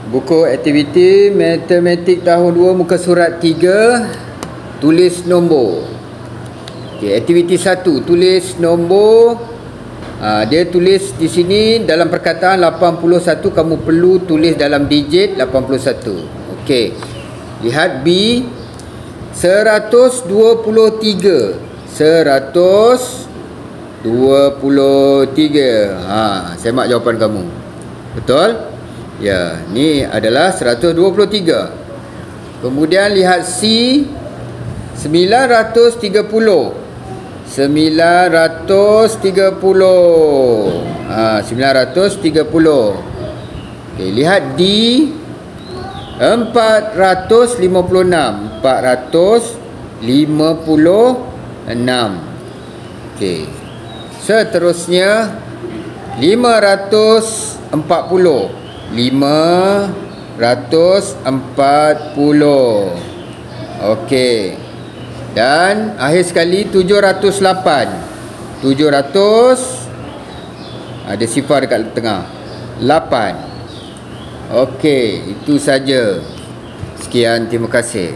Buku aktiviti matematik tahun 2 muka surat 3, tulis nombor. Okey, aktiviti 1 tulis nombor. Dia tulis di sini dalam perkataan 81, kamu perlu tulis dalam digit 81. Okey. Lihat B 123. 123. Semak jawapan kamu. Betul? Ya, ni adalah 123. Kemudian lihat C 930. 930. Okey, lihat D 456. 456. Okey. Seterusnya 540. 540. Okey. Dan akhir sekali 708. 700 ada sifar dekat tengah. 8. Okey, itu saja. Sekian, terima kasih.